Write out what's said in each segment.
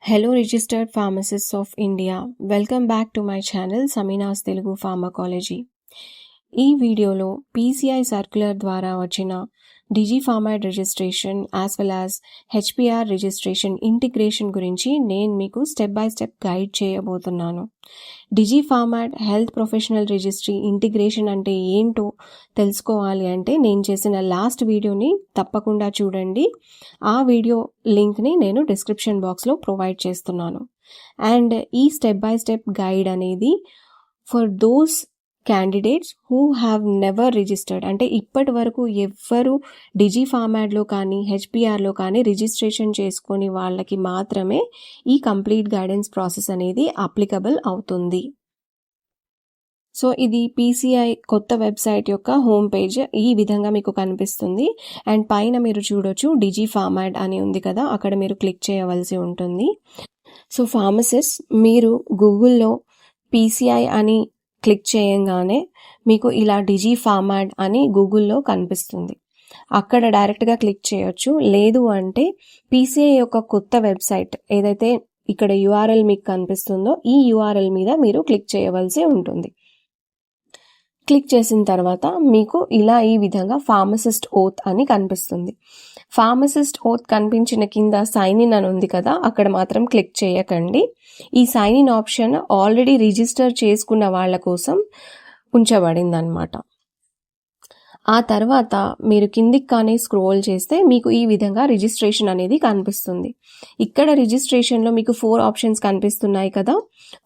Hello registered pharmacists of India. Welcome back to my channel Samina's Telugu Pharmacology. ఈ వీడియోలో PCI circular ద్వారా వచ్చిన Digi Pharmed registration as well as HPR registration integration గురించి నేను మీకు step by step guide చేయబోతున్నాను. Digi Pharmed health professional registry integration అంటే ఏంటో తెలుసుకోవాలి అంటే నేను చేసిన లాస్ట్ వీడియోని తప్పకుండా చూడండి. ఆ వీడియో లింక్ని నేను డిస్క్రిప్షన్ బాక్స్లో ప్రొవైడ్ చేస్తున్నాను. అండ్ ఈ స్టెప్ బై స్టెప్ గైడ్ అనేది for those candidates who have never registered, అంటే ఇప్పటి వరకు ఎవ్వరు డిజి ఫార్మాట్లో కానీ హెచ్పిఆర్లో కానీ రిజిస్ట్రేషన్ చేసుకొని వాళ్ళకి మాత్రమే ఈ కంప్లీట్ గైడెన్స్ ప్రాసెస్ అనేది అప్లికబుల్ అవుతుంది. సో ఇది PCI కొత్త వెబ్సైట్ యొక్క హోమ్ పేజ్ ఈ విధంగా మీకు కనిపిస్తుంది. అండ్ పైన మీరు చూడొచ్చు డిజి ఫార్మాట్ అని ఉంది కదా, అక్కడ మీరు క్లిక్ చేయవలసి ఉంటుంది. సో ఫార్మసిస్ట్ మీరు గూగుల్లో PCI అని క్లిక్ చేయంగానే మీకు ఇలా డిజి ఫార్మాట్ అని గూగుల్లో కనిపిస్తుంది. అక్కడ డైరెక్ట్గా క్లిక్ చేయొచ్చు. లేదు అంటే PCI యొక్క కొత్త వెబ్సైట్ ఏదైతే ఇక్కడ URL మీకు కనిపిస్తుందో ఈ URL మీద మీరు క్లిక్ చేయవలసి ఉంటుంది. క్లిక్ చేసిన తర్వాత మీకు ఇలా ఈ విధంగా ఫార్మసిస్ట్ ఓత్ అని కనిపిస్తుంది. ఫార్మసిస్ట్ ఓత్ కనిపించిన కింద సైన్ ఇన్ అని ఉంది కదా, అక్కడ మాత్రం క్లిక్ చేయకండి. ఈ sign in option already register చేసుకున్న వాళ్ళ కోసం ఉంచబడింది అన్నమాట. ఆ తర్వాత మీరు కిందికి కానీ స్క్రోల్ చేస్తే మీకు ఈ విధంగా రిజిస్ట్రేషన్ అనేది కనిపిస్తుంది. ఇక్కడ రిజిస్ట్రేషన్లో మీకు 4 ఆప్షన్స్ కనిపిస్తున్నాయి కదా,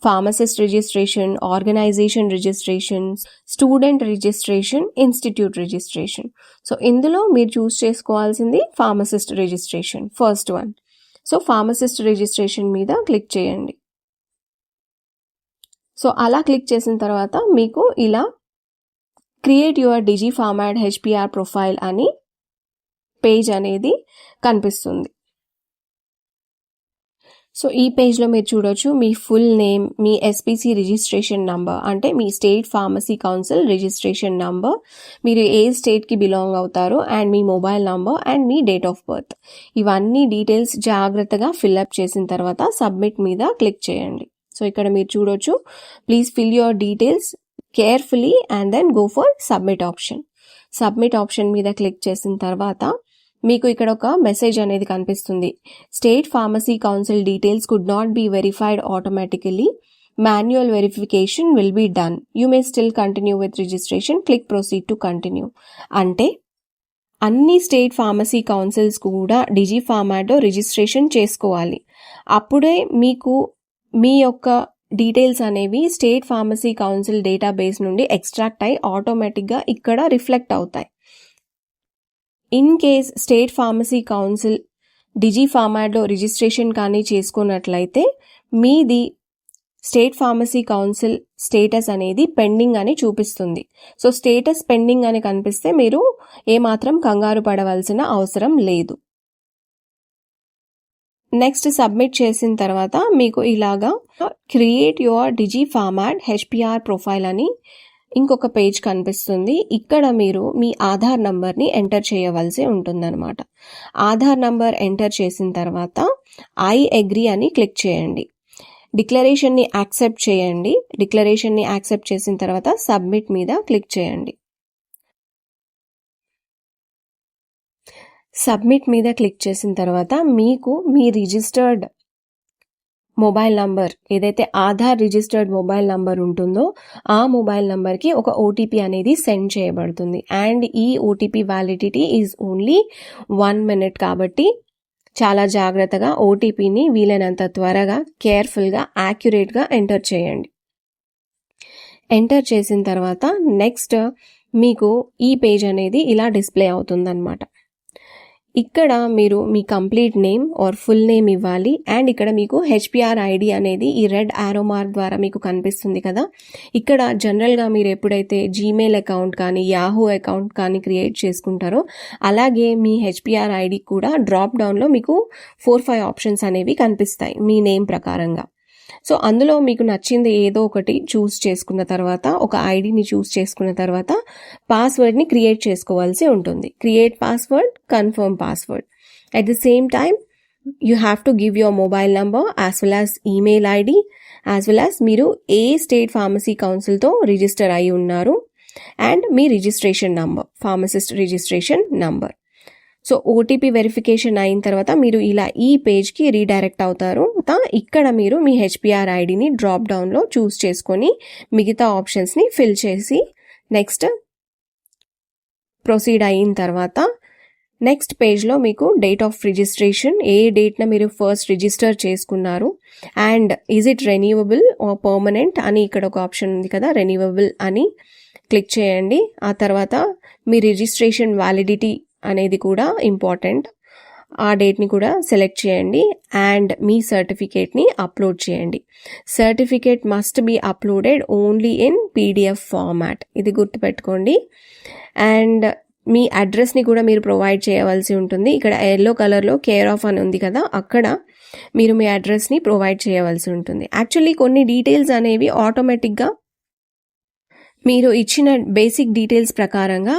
pharmacist registration, organisation registration, student registration, institute registration. So ఇందులో మీరు చూస్ చేసుకోవాల్సింది pharmacist registration, first one. So pharmacist registration మీద క్లిక్ చేయండి. సో అలా క్లిక్ చేసిన తర్వాత మీకు ఇలా create your Digi Pharmed HPR profile అని పేజ్ అనేది కనిపిస్తుంది. సో ఈ పేజ్లో మీరు చూడొచ్చు మీ ఫుల్ నేమ్, మీ SPC రిజిస్ట్రేషన్ నంబర్ అంటే మీ state pharmacy council registration number, మీరు ఏ స్టేట్కి బిలాంగ్ అవుతారో, and me mobile number and me date of birth. ఇవన్నీ డీటెయిల్స్ జాగ్రత్తగా ఫిల్అప్ చేసిన తర్వాత సబ్మిట్ మీద క్లిక్ చేయండి. సో ఇక్కడ మీరు చూడొచ్చు, please fill your details carefully and then go for submit option. Submit option మీద క్లిక్ చేసిన తర్వాత మీకు ఇక్కడ ఒక మెసేజ్ అనేది కనిపిస్తుంది. State pharmacy council details could not be verified automatically, manual verification will be done, you may still continue with registration, click proceed to continue. అంటే అన్ని స్టేట్ ఫార్మసీ కౌన్సిల్స్ కూడా డిజి ఫార్మాట్లో రిజిస్ట్రేషన్ చేసుకోవాలి. అప్పుడే మీకు మీ యొక్క డీటెయిల్స్ అనేవి స్టేట్ ఫార్మసీ కౌన్సిల్ డేటాబేస్ నుండి ఎక్స్ట్రాక్ట్ అయి ఆటోమేటిక్గా ఇక్కడ రిఫ్లెక్ట్ అవుతాయి. In case state pharmacy council Digi ఫార్మాట్లో రిజిస్ట్రేషన్ కానీ చేసుకున్నట్లయితే మీది స్టేట్ ఫార్మసీ కౌన్సిల్ స్టేటస్ అనేది పెండింగ్ అని చూపిస్తుంది. సో స్టేటస్ పెండింగ్ అని కనిపిస్తే మీరు ఏమాత్రం కంగారు పడవలసిన అవసరం లేదు. నెక్స్ట్ సబ్మిట్ చేసిన తర్వాత మీకు ఇలాగా create your Digi Pharmed HPR profile అని ఇంకొక పేజ్ కనిపిస్తుంది. ఇక్కడ మీరు మీ ఆధార్ నంబర్ని ఎంటర్ చేయవలసి ఉంటుందన్నమాట. ఆధార్ నంబర్ ఎంటర్ చేసిన తర్వాత ఐ అగ్రీ అని క్లిక్ చేయండి. డిక్లరేషన్ని యాక్సెప్ట్ చేయండి. డిక్లరేషన్ని యాక్సెప్ట్ చేసిన తర్వాత సబ్మిట్ మీద క్లిక్ చేయండి. సబ్మిట్ మీద క్లిక్ చేసిన తర్వాత మీకు మీ రిజిస్టర్డ్ మొబైల్ నంబర్ ఏదైతే ఆధార్ రిజిస్టర్డ్ మొబైల్ నంబర్ ఉంటుందో ఆ మొబైల్ నంబర్కి ఒక OTP అనేది సెండ్ చేయబడుతుంది. అండ్ ఈ OTP validity is only 1 minute కాబట్టి చాలా జాగ్రత్తగా OTPని వీలైనంత త్వరగా కేర్ఫుల్గా యాక్యురేట్గా ఎంటర్ చేయండి. ఎంటర్ చేసిన తర్వాత నెక్స్ట్ మీకు ఈ పేజ్ అనేది ఇలా డిస్ప్లే అవుతుందన్నమాట. ఇక్కడ మీరు మీ complete name or full name ఇవ్వాలి. అండ్ ఇక్కడ మీకు హెచ్పిఆర్ ID అనేది ఈ రెడ్ ఆరో మార్క్ ద్వారా మీకు కనిపిస్తుంది కదా, ఇక్కడ జనరల్గా మీరు ఎప్పుడైతే జీమెయిల్ అకౌంట్ కానీ యాహూ అకౌంట్ కానీ క్రియేట్ చేసుకుంటారో అలాగే మీ హెచ్పిఆర్ ID కూడా డ్రాప్ డౌన్లో మీకు 4-5 ఆప్షన్స్ అనేవి కనిపిస్తాయి మీ నేమ్ ప్రకారంగా. సో అందులో మీకు నచ్చింది ఏదో ఒకటి చూస్ చేసుకున్న తర్వాత ఒక ఐడిని చూస్ చేసుకున్న తర్వాత పాస్వర్డ్ని క్రియేట్ చేసుకోవాల్సి ఉంటుంది. Create password, confirm password. At the same time you have to give your mobile number as well as email ID as well as మీరు ఏ స్టేట్ ఫార్మసీ కౌన్సిల్తో రిజిస్టర్ అయి ఉన్నారు and me registration number, pharmacist registration number. So OTP verification అయిన తర్వాత మీరు ఇలా ఈ పేజ్కి redirect అవుతారు. ఇక్కడ మీరు మీ హెచ్పిఆర్ ఐడిని డ్రాప్ డౌన్లో చూస్ చేసుకొని మిగతా ఆప్షన్స్ని ఫిల్ చేసి నెక్స్ట్ ప్రొసీడ్ అయిన తర్వాత నెక్స్ట్ పేజ్లో మీకు డేట్ ఆఫ్ రిజిస్ట్రేషన్, ఏ డేట్న మీరు ఫస్ట్ రిజిస్టర్ చేసుకున్నారు and is it renewable or permanent అని ఇక్కడ ఒక ఆప్షన్ ఉంది కదా, రెన్యూవబుల్ అని క్లిక్ చేయండి. ఆ తర్వాత మీ రిజిస్ట్రేషన్ వ్యాలిడిటీ అనేది కూడా ఇంపార్టెంట్, ఆ డేట్ని కూడా సెలెక్ట్ చేయండి అండ్ మీ సర్టిఫికేట్ని అప్లోడ్ చేయండి. Certificate must be uploaded only in PDF format, ఇది గుర్తుపెట్టుకోండి. అండ్ మీ అడ్రస్ని కూడా మీరు ప్రొవైడ్ చేయవలసి ఉంటుంది. ఇక్కడ ఎల్లో కలర్లో కేర్ ఆఫ్ అని ఉంది కదా, అక్కడ మీరు మీ అడ్రస్ని ప్రొవైడ్ చేయవలసి ఉంటుంది. యాక్చువల్లీ కొన్ని డీటెయిల్స్ అనేవి ఆటోమేటిక్గా మీరు ఇచ్చిన బేసిక్ డీటెయిల్స్ ప్రకారంగా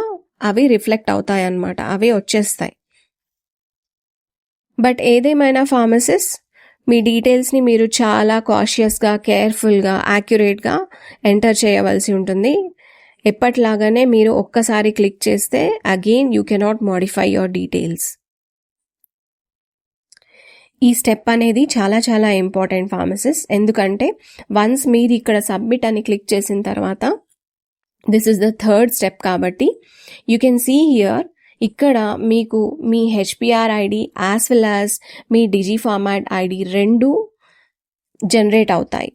అవి రిఫ్లెక్ట్ అవుతాయి అన్నమాట, అవి వచ్చేస్తాయి. బట్ ఏదేమైనా ఫార్మసిస్ట్ మీ డీటెయిల్స్ని మీరు చాలా కాషియస్గా, కేర్ఫుల్గా, యాక్యురేట్గా ఎంటర్ చేయవలసి ఉంటుంది. ఎప్పట్లాగానే మీరు ఒక్కసారి క్లిక్ చేస్తే again you cannot modify your details. ఈ స్టెప్ అనేది చాలా చాలా ఇంపార్టెంట్ ఫార్మసిస్ట్, ఎందుకంటే వన్స్ మీరు ఇక్కడ సబ్మిట్ అని క్లిక్ చేసిన తర్వాత this is the third step కాబట్టి యూ కెన్ సీ హియర్ ఇక్కడ మీకు మీ HPR ID as well as మీ డిజీ ఫార్మాట్ ఐడి రెండు జనరేట్ అవుతాయి.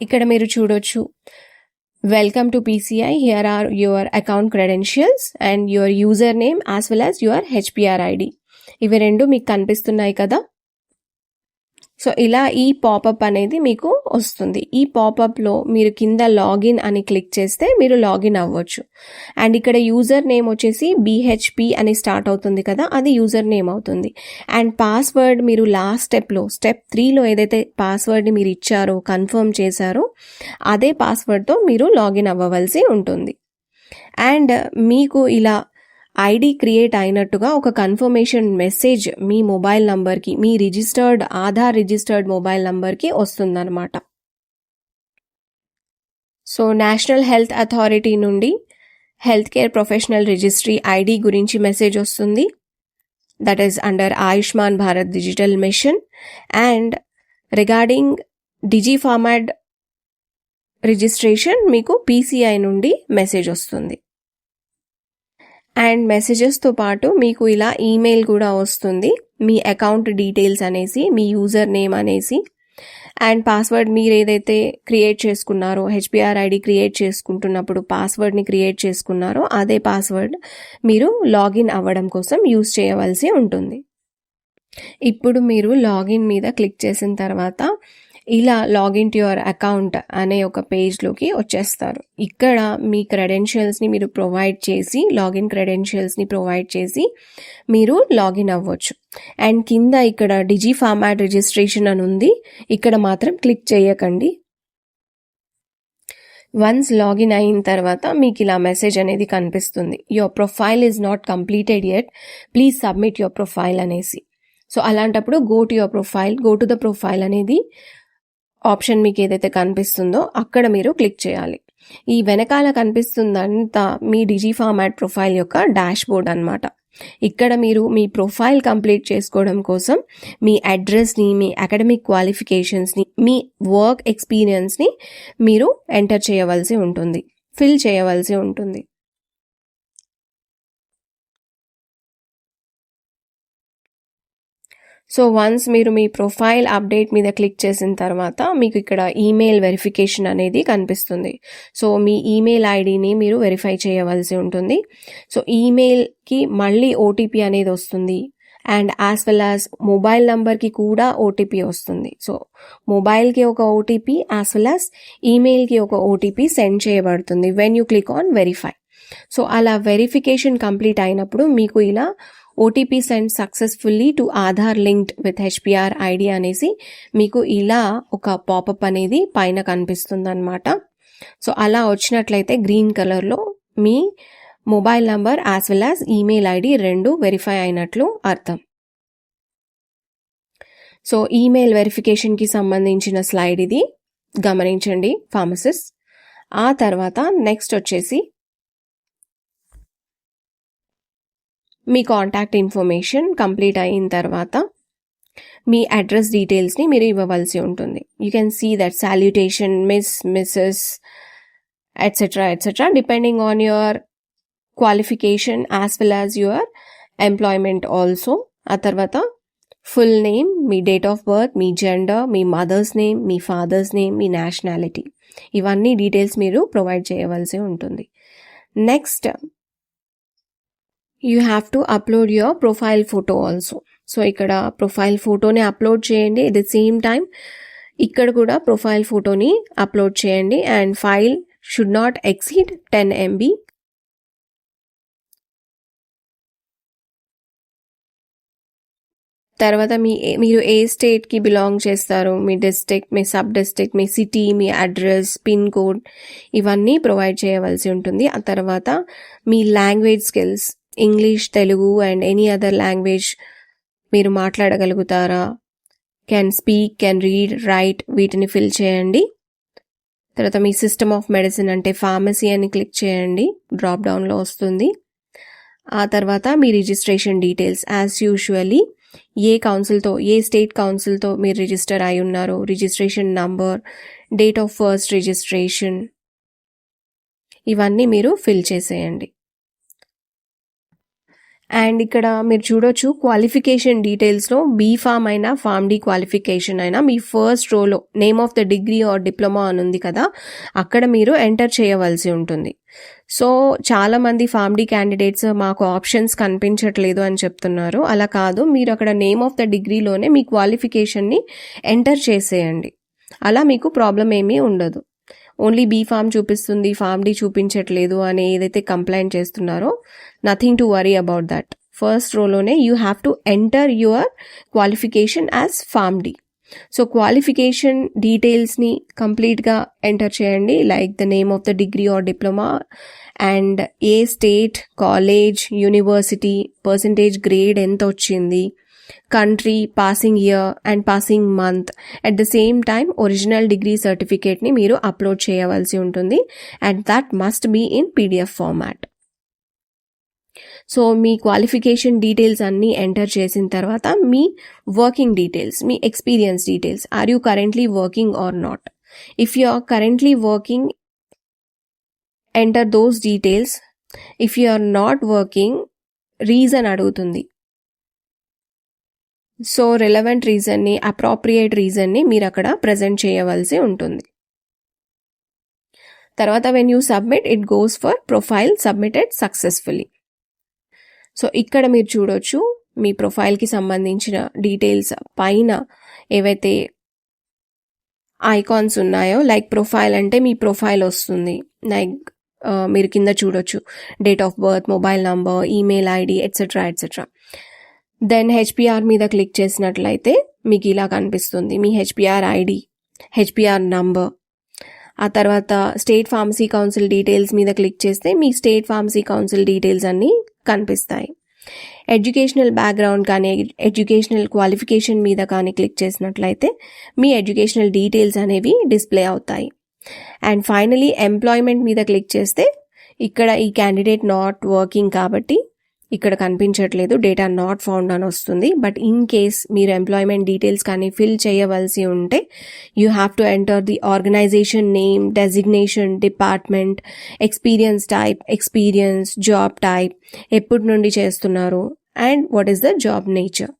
ఇక్కడ మీరు చూడొచ్చు, welcome to PCI, here are your account credentials and your username as well as your HPR ID. ఇవి రెండు మీకు కనిపిస్తున్నాయి కదా. సో ఇలా ఈ పాపప్ అనేది మీకు వస్తుంది. ఈ పాపప్లో మీరు కింద లాగిన్ అని క్లిక్ చేస్తే మీరు లాగిన్ అవ్వచ్చు. అండ్ ఇక్కడ యూజర్ నేమ్ వచ్చేసి BHP అని స్టార్ట్ అవుతుంది కదా, అది యూజర్ నేమ్ అవుతుంది. అండ్ పాస్వర్డ్ మీరు లాస్ట్ స్టెప్ 3లో ఏదైతే పాస్వర్డ్ని మీరు ఇచ్చారో, కన్ఫర్మ్ చేశారో అదే పాస్వర్డ్తో మీరు లాగిన్ అవ్వవలసి ఉంటుంది. అండ్ మీకు ఇలా ఐడి క్రియేట్ అయినట్టుగా ఒక కన్ఫర్మేషన్ మెసేజ్ మీ మొబైల్ నంబర్కి, మీ ఆధార్ రిజిస్టర్డ్ మొబైల్ నంబర్కి వస్తుందన్నమాట. సో నేషనల్ హెల్త్ అథారిటీ నుండి health care professional registry ID గురించి మెసేజ్ వస్తుంది. That is under Ayushman Bharat digital mission. And regarding digi format registration మీకు PCI నుండి మెసేజ్ వస్తుంది. అండ్ మెసేజెస్తో పాటు మీకు ఇలా ఈమెయిల్ కూడా వస్తుంది, మీ అకౌంట్ డీటెయిల్స్ అనేసి, మీ యూజర్ నేమ్ అనేసి అండ్ పాస్వర్డ్ మీరు ఏదైతే క్రియేట్ చేసుకున్నారో, హెచ్పిఆర్ ఐడి క్రియేట్ చేసుకుంటున్నప్పుడు పాస్వర్డ్ని క్రియేట్ చేసుకున్నారో అదే పాస్వర్డ్ మీరు లాగిన్ అవ్వడం కోసం యూజ్ చేయవలసి ఉంటుంది. ఇప్పుడు మీరు లాగిన్ మీద క్లిక్ చేసిన తర్వాత ఇలా లాగిన్ టు యువర్ అకౌంట్ అనే ఒక పేజ్లోకి వచ్చేస్తారు. ఇక్కడ మీ క్రెడెన్షియల్స్ని మీరు ప్రొవైడ్ చేసి, లాగిన్ క్రెడెన్షియల్స్ని ప్రొవైడ్ చేసి మీరు లాగిన్ అవ్వచ్చు. అండ్ కింద ఇక్కడ డిజీ ఫార్మాట్ రిజిస్ట్రేషన్ అని ఉంది, ఇక్కడ మాత్రం క్లిక్ చేయకండి. వన్స్ లాగిన్ అయిన తర్వాత మీకు ఇలా మెసేజ్ అనేది కనిపిస్తుంది, your profile is not completed yet, please submit your profile అనేసి. సో అలాంటప్పుడు గో టు ద ప్రొఫైల్ అనేది ఆప్షన్ మీకు ఏదైతే కనిపిస్తుందో అక్కడ మీరు క్లిక్ చేయాలి. ఈ వెనకాల కనిపిస్తుందంతా మీ డిజీ ఫార్మాట్ ప్రొఫైల్ యొక్క డాష్ బోర్డ్ అన్నమాట. ఇక్కడ మీరు మీ ప్రొఫైల్ కంప్లీట్ చేసుకోవడం కోసం మీ అడ్రస్ని, మీ అకాడమిక్ క్వాలిఫికేషన్స్ని, మీ వర్క్ ఎక్స్పీరియన్స్ని మీరు ఎంటర్ చేయవలసి ఉంటుంది, ఫిల్ చేయవలసి ఉంటుంది. సో వన్స్ మీరు మీ ప్రొఫైల్ అప్డేట్ మీద క్లిక్ చేసిన తర్వాత మీకు ఇక్కడ ఈమెయిల్ వెరిఫికేషన్ అనేది కనిపిస్తుంది. సో మీ ఈమెయిల్ ఐడిని మీరు వెరిఫై చేయవలసి ఉంటుంది. సో ఈమెయిల్కి మళ్ళీ OTP అనేది వస్తుంది and as well as mobile నంబర్కి కూడా OTP వస్తుంది. సో మొబైల్కి ఒక OTP యాజ్ వెల్ యాజ్ ఈమెయిల్కి ఒక OTP సెండ్ చేయబడుతుంది when you click on verify. So అలా వెరిఫికేషన్ కంప్లీట్ అయినప్పుడు మీకు ఇలా OTP send successfully to Aadhaar linked with HPR ID అనేసి మీకు ఇలా ఒక పాపప్ అనేది పైన కనిపిస్తుంది అన్నమాట. సో అలా వచ్చినట్లయితే గ్రీన్ కలర్లో మీ mobile number as well as email ID రెండు వెరిఫై అయినట్లు అర్థం. సో ఈమెయిల్ వెరిఫికేషన్కి సంబంధించిన స్లైడ్ ఇది, గమనించండి ఫార్మసిస్ట్. ఆ తర్వాత నెక్స్ట్ వచ్చేసి మీ కాంటాక్ట్ ఇన్ఫర్మేషన్ కంప్లీట్ అయిన తర్వాత మీ అడ్రస్ డీటెయిల్స్ని మీరు ఇవ్వవలసి ఉంటుంది. You can see that salutation miss, mrs etcetera etcetera depending on your qualification as well as your employment also. ఆ తర్వాత ఫుల్ నేమ్, మీ డేట్ ఆఫ్ బర్త్, మీ జెండర్, మీ మదర్స్ నేమ్, మీ ఫాదర్స్ నేమ్, మీ నేషనాలిటీ, ఇవన్నీ డీటెయిల్స్ మీరు provide చేయవలసి ఉంటుంది. Next you have to upload your profile photo also. So ఇక్కడ ప్రొఫైల్ ఫోటోని అప్లోడ్ చేయండి. ఎట్ ద సేమ్ టైం ఇక్కడ కూడా ప్రొఫైల్ ఫోటోని అప్లోడ్ చేయండి. And file should not exceed 10 MB. తర్వాత మీరు ఏ స్టేట్కి బిలాంగ్ చేస్తారు, మీ డిస్ట్రిక్ట్, మీ సబ్ డిస్ట్రిక్ట్, మీ సిటీ, మీ అడ్రస్, పిన్ కోడ్, ఇవన్నీ ప్రొవైడ్ చేయవలసి ఉంటుంది. ఆ తర్వాత మీ language skills, English, Telugu and any other language మీరు మాట్లాడగలుగుతారా, can speak, can read, write, వీటిని ఫిల్ చేయండి. తర్వాత మీ సిస్టమ్ ఆఫ్ మెడిసిన్ అంటే ఫార్మసీ అని క్లిక్ చేయండి, డ్రాప్ డౌన్లో వస్తుంది. ఆ తర్వాత మీ రిజిస్ట్రేషన్ డీటెయిల్స్ యాజ్ యూజువల్లీ ఏ కౌన్సిల్తో, ఏ స్టేట్ కౌన్సిల్తో మీరు రిజిస్టర్ అయి ఉన్నారో, registration number, date of first registration, ఇవన్నీ మీరు ఫిల్ చేసేయండి. అండ్ ఇక్కడ మీరు చూడొచ్చు క్వాలిఫికేషన్ డీటెయిల్స్లో బీఫామ్ అయినా ఫార్మ్ డి క్వాలిఫికేషన్ అయినా మీ ఫస్ట్ రోలో name of the degree or diploma అని ఉంది కదా, అక్కడ మీరు ఎంటర్ చేయవలసి ఉంటుంది. సో చాలామంది ఫార్మ్ డి క్యాండిడేట్స్ మాకు ఆప్షన్స్ కనిపించట్లేదు అని చెప్తున్నారు. అలా కాదు, మీరు అక్కడ నేమ్ ఆఫ్ ద డిగ్రీలోనే మీ క్వాలిఫికేషన్ని ఎంటర్ చేసేయండి. అలా మీకు ప్రాబ్లం ఏమీ ఉండదు. ఓన్లీ బీఫామ్ చూపిస్తుంది, ఫార్మ్ డి చూపించట్లేదు అని ఏదైతే కంప్లైంట్ చేస్తున్నారో, nothing to worry about that. First రోలోనే you have to enter your qualification as pharm D. So qualification డీటెయిల్స్ని కంప్లీట్గా ఎంటర్ చేయండి, like the name of the degree or diploma and A state, college, university, percentage grade ఎంత వచ్చింది, country, passing year and passing month. At the same time original degree సర్టిఫికేట్ని మీరు upload చేయవలసి ఉంటుంది and that must be in PDF format. So మీ qualification details అన్నీ ఎంటర్ చేసిన తర్వాత మీ వర్కింగ్ డీటెయిల్స్, మీ experience details, are you currently working or not. If you are currently working, enter those details. If you are not working, reason అడుగుతుంది. So relevant రీజన్ని, appropriate రీజన్ని మీరు అక్కడ ప్రజెంట్ చేయవలసి ఉంటుంది. తర్వాత when you submit, it goes for profile submitted successfully. So ఇక్కడ మీరు చూడొచ్చు మీ ప్రొఫైల్కి సంబంధించిన డీటెయిల్స్ పైన ఏవైతే ఐకాన్స్ ఉన్నాయో, లైక్ ప్రొఫైల్ అంటే మీ ప్రొఫైల్ వస్తుంది, లైక్ మీరు కింద చూడొచ్చు date of birth, mobile number, email ID etcetera etcetera. Then HPR మీద క్లిక్ చేసినట్లయితే మీకు ఇలా కనిపిస్తుంది మీ HPR ఐడి, HPR నంబర్. ఆ తర్వాత స్టేట్ ఫార్మసీ కౌన్సిల్ డీటెయిల్స్ మీద క్లిక్ చేస్తే మీ స్టేట్ ఫార్మసీ కౌన్సిల్ డీటెయిల్స్ అన్నీ కనిపిస్తాయి. ఎడ్యుకేషనల్ బ్యాక్గ్రౌండ్ కానీ, ఎడ్యుకేషనల్ క్వాలిఫికేషన్ మీద కానీ క్లిక్ చేసినట్లయితే మీ ఎడ్యుకేషనల్ డీటెయిల్స్ అనేవి డిస్ప్లే అవుతాయి. అండ్ ఫైనలీ ఎంప్లాయ్మెంట్ మీద క్లిక్ చేస్తే ఇక్కడ ఈ క్యాండిడేట్ నాట్ వర్కింగ్ కాబట్టి ఇక్కడ కనిపించట్లేదు, డేటా నాట్ ఫౌండ్ అని వస్తుంది. బట్ ఇన్ కేస్ మీరు ఎంప్లాయ్మెంట్ డీటెయిల్స్ కానీ ఫిల్ చేయవలసి ఉంటే you have to enter the organisation name, designation, department, experience type, experience, job type, ఎప్పటి నుండి చేస్తున్నారు and what is the job nature.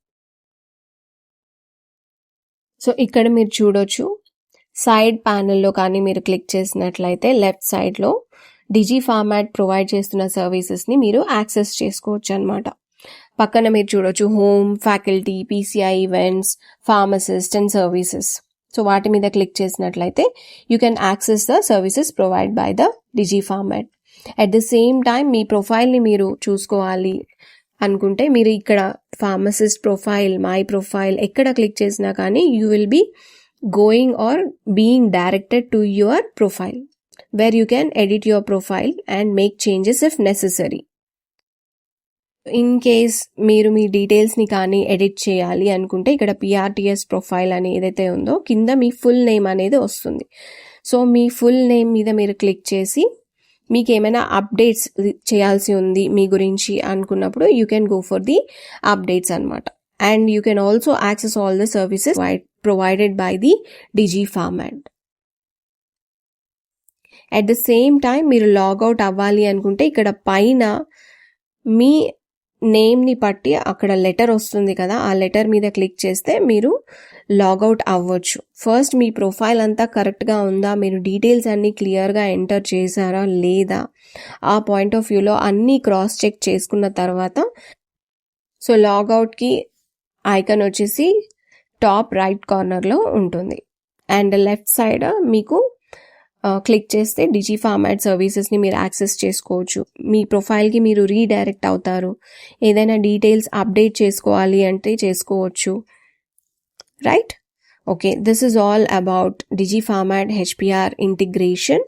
So ఇక్కడ మీరు చూడొచ్చు సైడ్ ప్యానెల్లో కానీ మీరు క్లిక్ చేసినట్లయితే లెఫ్ట్ సైడ్లో డిజీ ఫార్మాట్ ప్రొవైడ్ చేస్తున్న సర్వీసెస్ని మీరు యాక్సెస్ చేసుకోవచ్చు అనమాట. పక్కన మీరు చూడొచ్చు home, faculty, PCI events, pharmacist and services. So వాటి మీద క్లిక్ చేసినట్లయితే you can access the services provide by the DigiPharmed. At the same time మీ ప్రొఫైల్ని మీరు చూసుకోవాలి అనుకుంటే మీరు ఇక్కడ ఫార్మసిస్ట్ ప్రొఫైల్, మై ప్రొఫైల్ ఎక్కడ క్లిక్ చేసినా కానీ you will be going or being directed to your profile where you can edit your profile and make changes if necessary. In case మీరు మీ డీటెయిల్స్ని కానీ ఎడిట్ చేయాలి అనుకుంటే ఇక్కడ పిఆర్టీఎస్ ప్రొఫైల్ అని ఏదైతే ఉందో కింద మీ ఫుల్ నేమ్ అనేది వస్తుంది. సో మీ ఫుల్ నేమ్ మీద మీరు క్లిక్ చేసి మీకు ఏమైనా అప్డేట్స్ చేయాల్సి ఉంది మీ గురించి అనుకున్నప్పుడు you can go for the updates అనమాట. And you can also access all the services provided by the DigiFarmad. At the same time మీరు లాగౌట్ అవ్వాలి అనుకుంటే ఇక్కడ పైన మీ నేమ్ని బట్టి అక్కడ లెటర్ వస్తుంది కదా, ఆ లెటర్ మీద క్లిక్ చేస్తే మీరు లాగౌట్ అవ్వచ్చు. ఫస్ట్ మీ ప్రొఫైల్ అంతా కరెక్ట్గా ఉందా, మీరు డీటెయిల్స్ అన్నీ క్లియర్గా ఎంటర్ చేశారా లేదా, ఆ పాయింట్ ఆఫ్ వ్యూలో అన్నీ క్రాస్ చెక్ చేసుకున్న తర్వాత సో లాగౌట్కి ఐకాన్ వచ్చేసి టాప్ రైట్ కార్నర్లో ఉంటుంది. అండ్ లెఫ్ట్ సైడ్ మీకు క్లిక్ చేస్తే DigiFarmad సర్వీసెస్ని మీరు యాక్సెస్ చేసుకోవచ్చు. మీ ప్రొఫైల్కి మీరు రీడైరెక్ట్ అవుతారు. ఏదైనా డీటెయిల్స్ అప్డేట్ చేసుకోవాలి అంటే చేసుకోవచ్చు. Right? Okay, this is all about DigiFarmad HPR integration.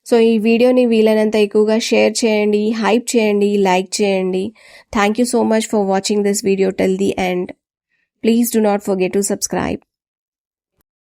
So ఈ వీడియోని వీలైనంత ఎక్కువగా షేర్ చేయండి, హైప్ చేయండి, లైక్ చేయండి. Thank you so much for watching this video till the end. Please do not forget to subscribe.